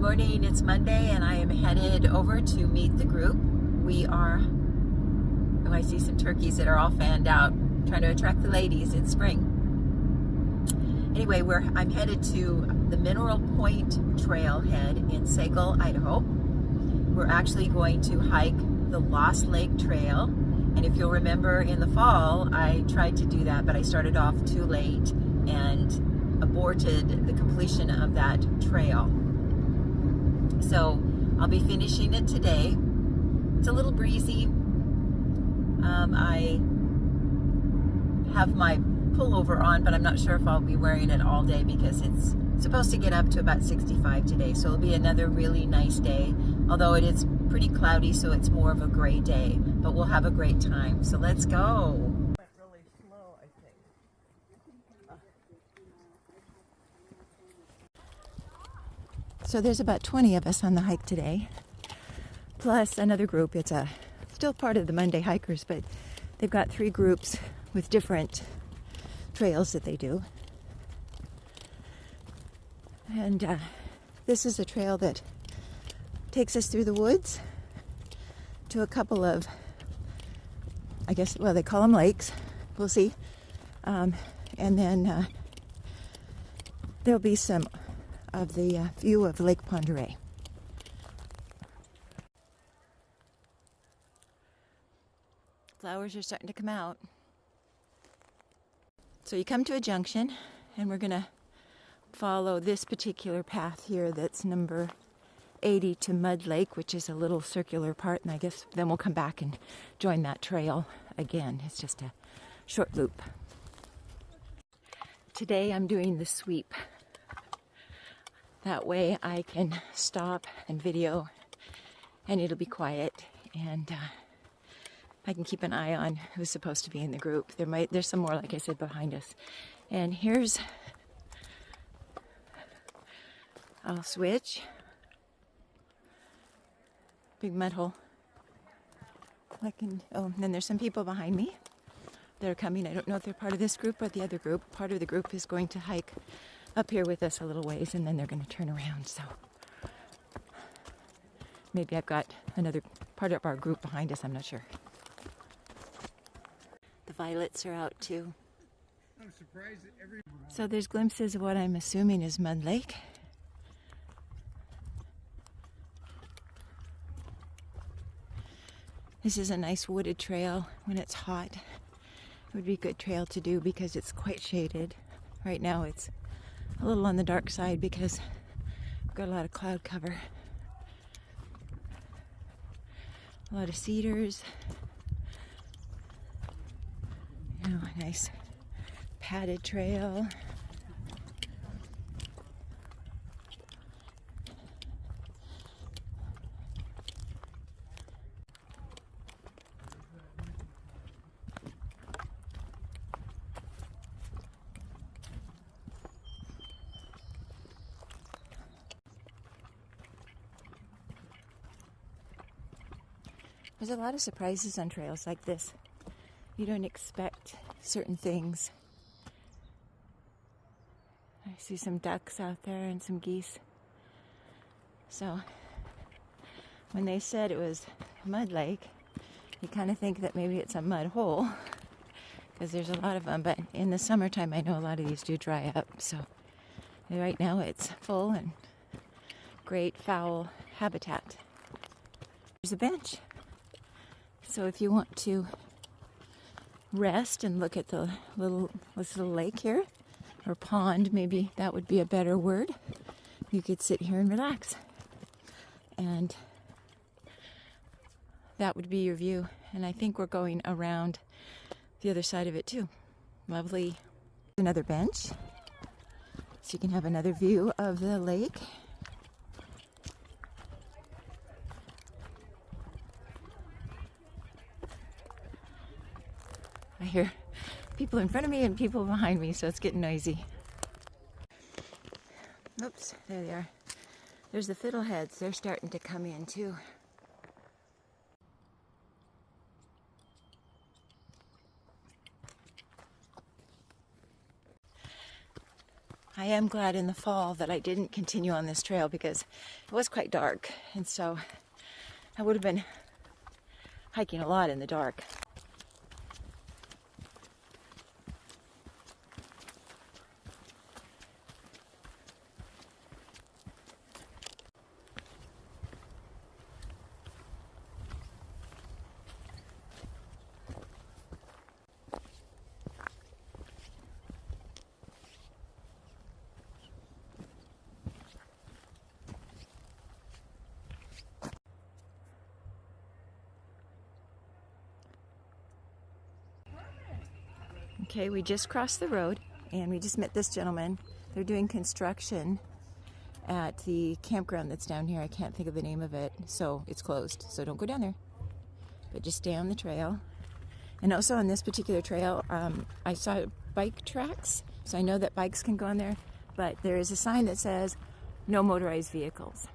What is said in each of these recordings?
Good morning, it's Monday and I am headed over to meet the group. We are, oh, I see some turkeys that are all fanned out, trying to attract the ladies in spring. Anyway, I'm headed to the Mineral Point Trailhead in Sagle, Idaho. We're actually going to hike the Lost Lake Trail. And if you'll remember in the fall, I tried to do that, but I started off too late and aborted the completion of that trail. So I'll be finishing it today. It's a little breezy. I have my pullover on, but I'm not sure if I'll be wearing it all day because it's supposed to get up to about 65 today. So it'll be another really nice day, although it is pretty cloudy, so it's more of a gray day, but we'll have a great time. So let's go. So there's about 20 of us on the hike today, plus another group. It's still part of the Monday hikers, but they've got 3 groups with different trails that they do. And this is a trail that takes us through the woods to a couple of, I guess, well, they call them lakes. We'll see. And then there'll be some of the view of Lake Pend Oreille. Flowers are starting to come out. So you come to a junction, and we're going to follow this particular path here that's number 80 to Mud Lake, which is a little circular part, and I guess then we'll come back and join that trail again. It's just a short loop. Today I'm doing the sweep. That way I can stop and video and it'll be quiet, and I can keep an eye on who's supposed to be in the group. There's some more, like I said, behind us. And I'll switch. Big mud hole. And then there's some people behind me that are coming. I don't know if they're part of this group or the other group. Part of the group is going to hike up here with us a little ways, and then they're going to turn around. So maybe I've got another part of our group behind us. I'm not sure. The violets are out too. I'm surprised that So there's glimpses of what I'm assuming is Mud Lake. This is a nice wooded trail. When it's hot, it would be a good trail to do because it's quite shaded. Right now it's a little on the dark side because we've got a lot of cloud cover. A lot of cedars. You know, a nice padded trail. There's a lot of surprises on trails like this. You don't expect certain things. I see some ducks out there and some geese. So when they said it was a mud lake, you kind of think that maybe it's a mud hole because there's a lot of them. But in the summertime, I know a lot of these do dry up. So right now it's full and great fowl habitat. There's a bench. So if you want to rest and look at this little lake here, or pond, maybe that would be a better word, you could sit here and relax. And that would be your view. And I think we're going around the other side of it too. Lovely. Another bench, so you can have another view of the lake. I hear people in front of me and people behind me, so it's getting noisy. Oops, there they are. There's the fiddleheads. They're starting to come in too. I am glad in the fall that I didn't continue on this trail because it was quite dark, and so I would have been hiking a lot in the dark. Okay, we just crossed the road and we just met this gentleman. They're doing construction at the campground that's down here. I can't think of the name of it, so it's closed. So don't go down there, but just stay on the trail. And also on this particular trail, I saw bike tracks, so I know that bikes can go on there, but there is a sign that says no motorized vehicles.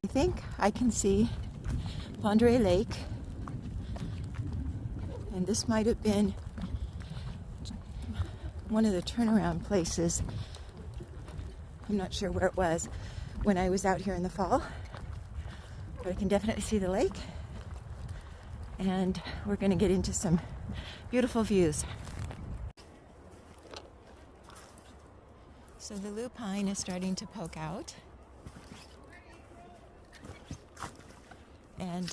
I think I can see Pend Oreille Lake, and this might have been one of the turnaround places. I'm not sure where it was when I was out here in the fall, but I can definitely see the lake, and we're going to get into some beautiful views. So the lupine is starting to poke out. And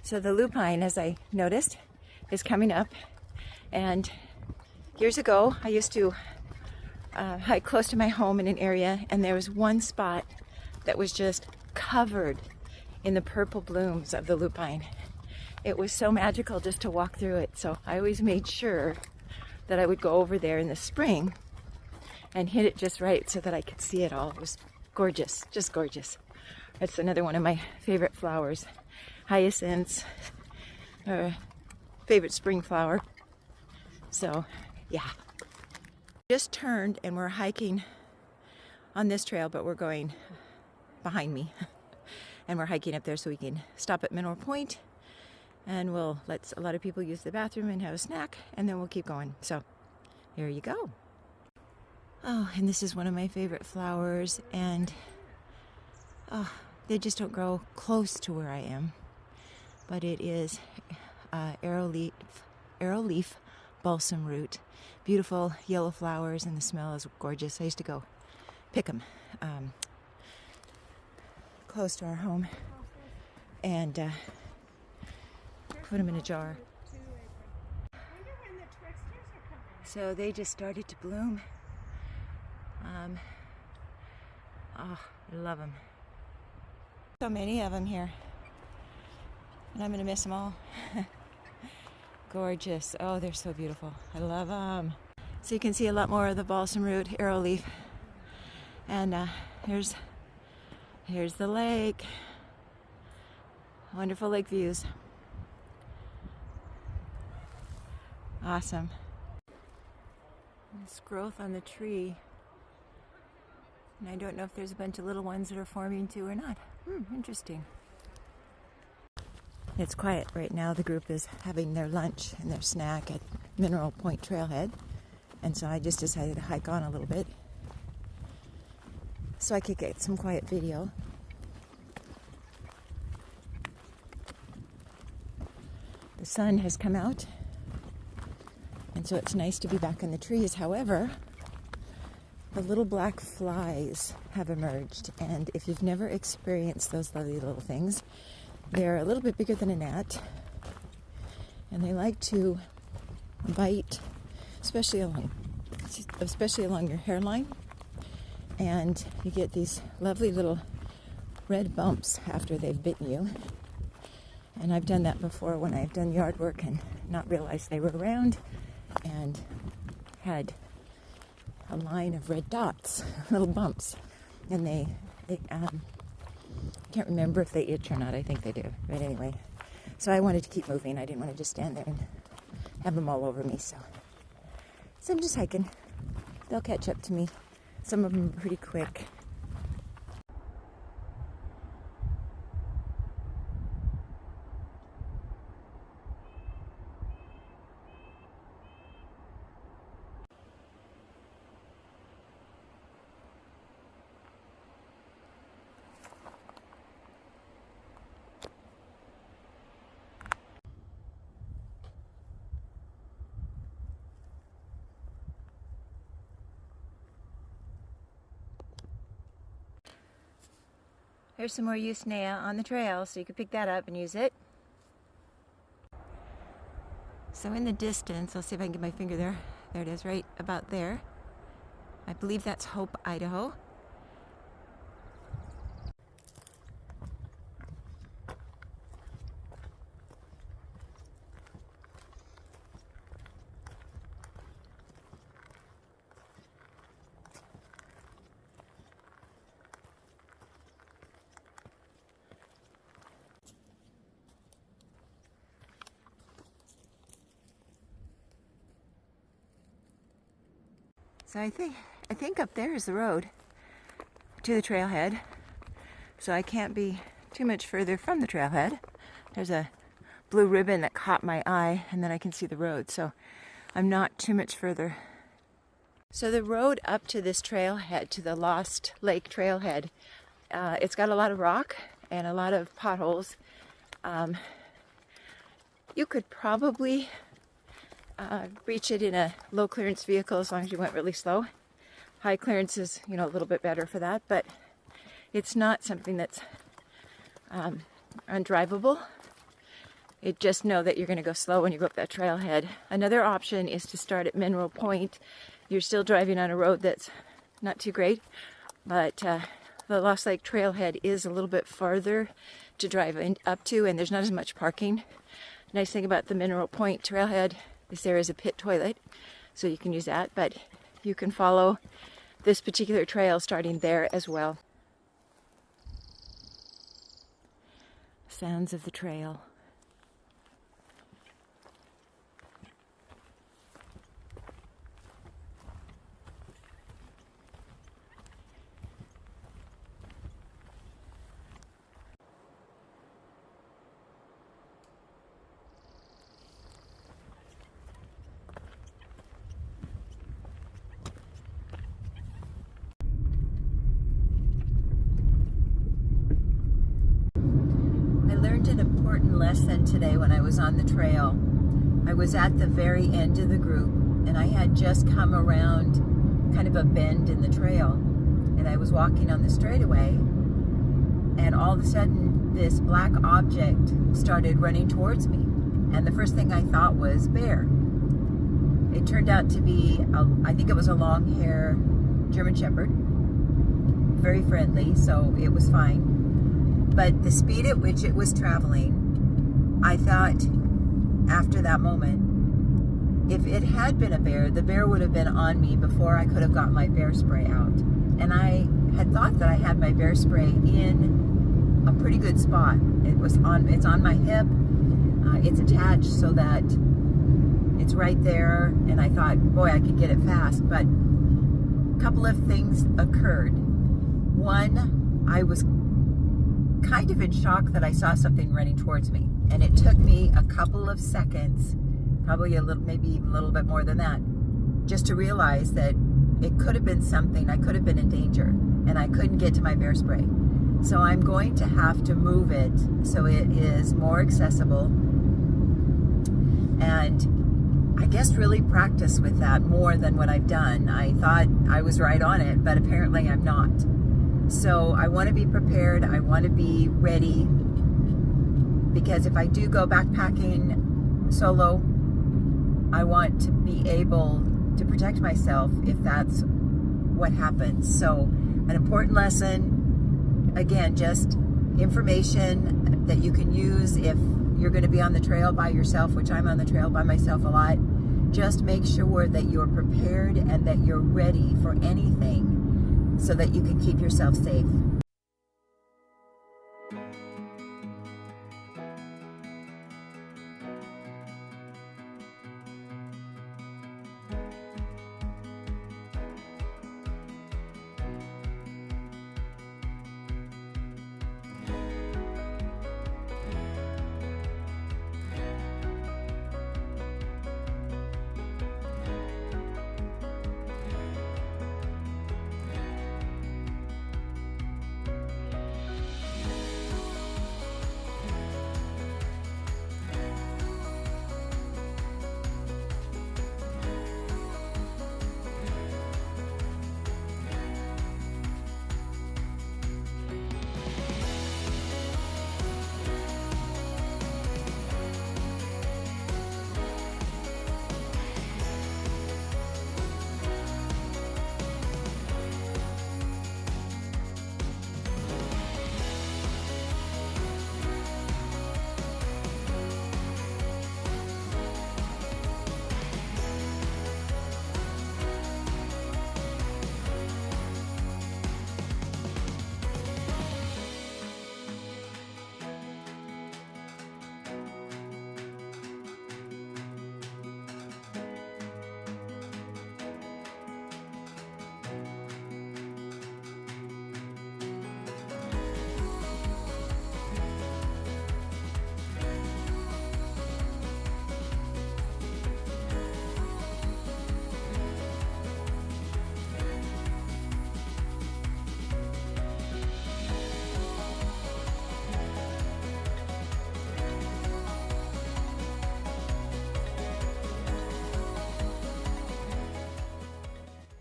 so the lupine, as I noticed, is coming up. And years ago, I used to hike close to my home in an area, and there was one spot that was just covered in the purple blooms of the lupine. It was so magical just to walk through it. So I always made sure that I would go over there in the spring and hit it just right so that I could see it all. It was gorgeous, just gorgeous. That's another one of my favorite flowers. Hyacinths, favorite spring flower. So, yeah. Just turned and we're hiking on this trail, but we're going behind me. And we're hiking up there so we can stop at Mineral Point, and we'll let a lot of people use the bathroom and have a snack, and then we'll keep going. So, here you go. Oh, and this is one of my favorite flowers, and they just don't grow close to where I am, but it is arrowleaf balsam root. Beautiful yellow flowers, and the smell is gorgeous. I used to go pick them close to our home and put them in a jar. So they just started to bloom. I love them. So many of them here, and I'm gonna miss them all. Gorgeous. Oh, they're so beautiful. I love them. So you can see a lot more of the balsam root arrowleaf, and here's the lake. Wonderful lake views. Awesome. This growth on the tree. And I don't know if there's a bunch of little ones that are forming too or not. Interesting. It's quiet right now. The group is having their lunch and their snack at Mineral Point Trailhead. And so I just decided to hike on a little bit so I could get some quiet video. The sun has come out, and so it's nice to be back in the trees. However, the little black flies have emerged, and if you've never experienced those lovely little things, they're a little bit bigger than a gnat, and they like to bite, especially along your hairline, and you get these lovely little red bumps after they've bitten you. And I've done that before when I've done yard work and not realized they were around and had a line of red dots, little bumps, and they can't remember if they itch or not. I think they do, but anyway. So I wanted to keep moving. I didn't want to just stand there and have them all over me. So I'm just hiking. They'll catch up to me. Some of them are pretty quick. There's some more Usnea on the trail, so you can pick that up and use it. So in the distance, I'll see if I can get my finger there. There it is, right about there. I believe that's Hope, Idaho. So I think up there is the road to the trailhead. So I can't be too much further from the trailhead. There's a blue ribbon that caught my eye, and then I can see the road. So I'm not too much further. So the road up to this trailhead, to the Lost Lake trailhead, it's got a lot of rock and a lot of potholes. You could probably reach it in a low clearance vehicle as long as you went really slow. High clearance is, a little bit better for that, but it's not something that's undrivable. You just know that you're going to go slow when you go up that trailhead. Another option is to start at Mineral Point. You're still driving on a road that's not too great, but the Lost Lake trailhead is a little bit farther to drive up to, and there's not as much parking. Nice thing about the Mineral Point trailhead is there is a pit toilet, so you can use that, but you can follow this particular trail starting there as well. Sounds of the trail. An important lesson today when I was on the trail. I was at the very end of the group, and I had just come around kind of a bend in the trail, and I was walking on the straightaway, and all of a sudden this black object started running towards me, and the first thing I thought was bear. It turned out to be I think it was a long hair German Shepherd, very friendly, so it was fine. But the speed at which it was traveling, I thought after that moment, if it had been a bear, the bear would have been on me before I could have got my bear spray out. And I had thought that I had my bear spray in a pretty good spot. It's on my hip, it's attached so that it's right there, and I thought, boy, I could get it fast. But a couple of things occurred. One, I was kind of in shock that I saw something running towards me, and it took me a couple of seconds, probably maybe even a little bit more than that, just to realize that it could have been something. I could have been in danger, and I couldn't get to my bear spray. So I'm going to have to move it so it is more accessible, and I guess really practice with that more than what I've done. I thought I was right on it, but apparently I'm not. So I want to be prepared. I want to be ready, because if I do go backpacking solo, I want to be able to protect myself if that's what happens. So an important lesson, again, just information that you can use if you're going to be on the trail by yourself, which I'm on the trail by myself a lot. Just make sure that you're prepared and that you're ready for anything, so that you can keep yourself safe.